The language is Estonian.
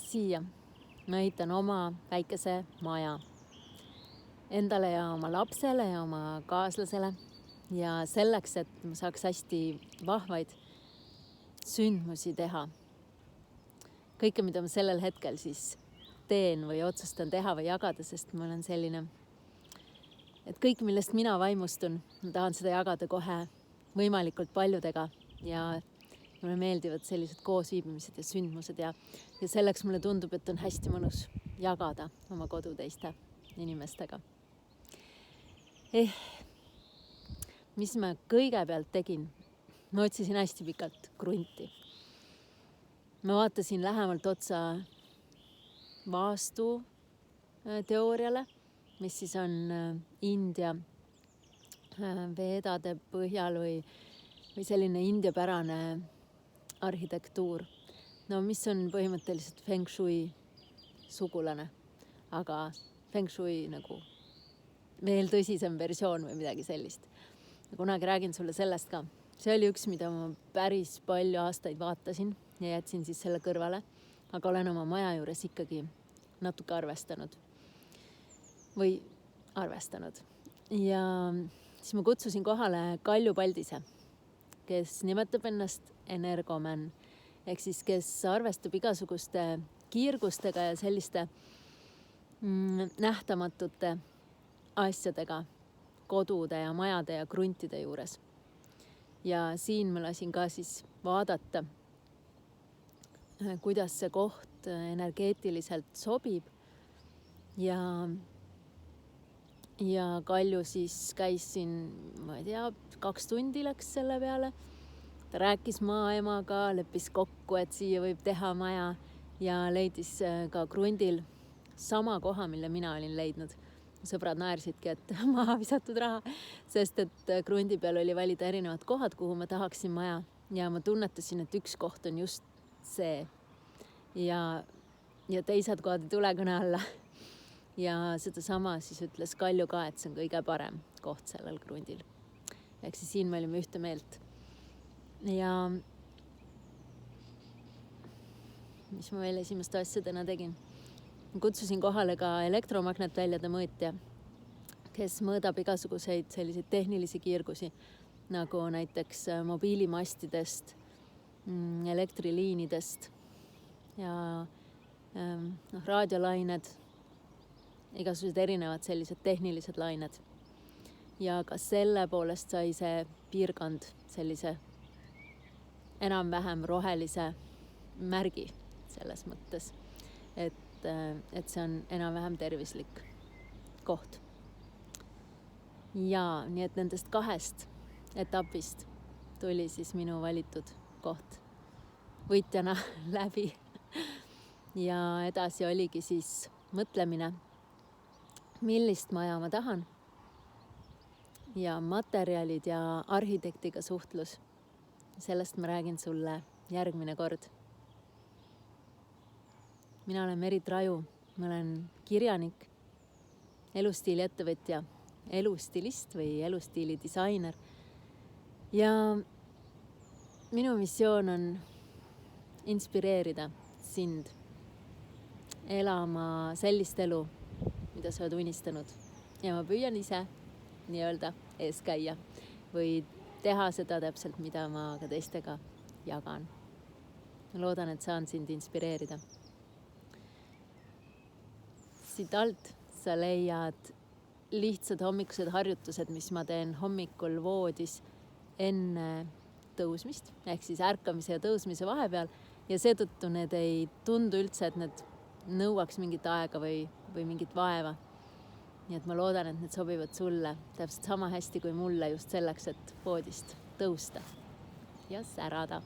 siia ma ehitan oma väikese maja endale ja oma lapsele ja oma kaaslasele. Ja selleks, et ma saaks hästi vahvaid sündmusi teha. Kõike, mida ma sellel hetkel siis teen või otsustan teha või jagada, sest mul on selline, et kõik, millest mina vaimustun, ma tahan seda jagada kohe võimalikult paljudega ja mulle meeldivad sellised koosviibimised ja sündmused ja selleks mulle tundub, et on hästi mõnus jagada oma kodu teiste inimestega. Mis ma kõigepealt tegin? Ma otsisin hästi pikalt krunti. Ma vaatasin lähemalt otsa vaastu teooriale, mis siis on India veedade põhjal või selline indiapärane arhitektuur. No mis on põhimõtteliselt feng shui sugulane, aga feng shui nagu veel tõsisem versioon või midagi sellist. Kunagi räägin sulle sellest ka. See oli üks, mida ma päris palju aastaid vaatasin ja jätsin siis selle kõrvale, aga olen oma maja juures ikkagi natuke arvestanud. Ja siis ma kutsusin kohale Kalju Paldise, kes nimetab ennast energoman, ehk siis kes arvestab igasuguste kiirgustega ja selliste nähtamatute asjadega kodude ja majade ja kruntide juures. Ja siin ma lasin ka siis vaadata, kuidas see koht energeetiliselt sobib. Ja Kalju siis käis siin, ma ei tea, 2 tundi läks selle peale. Ta rääkis maaemaga, leppis kokku, et siia võib teha maja ja leidis ka krundil sama koha, mille mina olin leidnud. Sõbrad naersidki, et maha visatud raha, sest et krundi peal oli valida erinevad kohad, kuhu ma tahaksin maja. Ja ma tunnetasin, et üks koht on just see. Ja teised kohad ei tule kõne alla. Ja seda sama siis ütles Kalju ka, et see on kõige parem koht sellel krundil. Ehk siis siin me olime ühte meelt. Ja mis ma veel esimeste asjadena tegin? Kutsusin kohale ka elektromagnetväljade mõõtja, kes mõõdab igasuguseid selliseid tehnilisi kiirgusi, nagu näiteks mobiilimastidest, elektriliinidest ja raadiolained, igasugused erinevad sellised tehnilised lained. Ja ka selle poolest sai see piirkond sellise enam-vähem rohelise märgi selles mõttes, et see on enam-vähem tervislik koht. Ja nii et nendest 2 etapist tuli siis minu valitud koht võitjana läbi. Ja edasi oligi siis mõtlemine, millist maja ma tahan ja materjalid ja arhitektiga suhtlus. Sellest ma räägin sulle järgmine kord. Mina olen Merit Raju, ma olen kirjanik, elustiili ettevõtja, elustilist või elustiili disainer. Ja minu missioon on inspireerida sind elama sellist elu, mida sa oled unistanud. Ja ma püüan ise nii-öelda ees käia või teha seda täpselt, mida ma ka teistega jagan. Ma loodan, et saan sind inspireerida. Siit alt sa leiad lihtsad hommikused harjutused, mis ma teen hommikul voodis enne tõusmist, ehk siis ärkamise ja tõusmise vahepeal. Ja seetõttu need ei tundu üldse, et need nõuaks mingit aega või mingit vaeva. Nii et ma loodan, et need sobivad sulle täpselt sama hästi kui mulle just selleks, et voodist tõusta ja särada.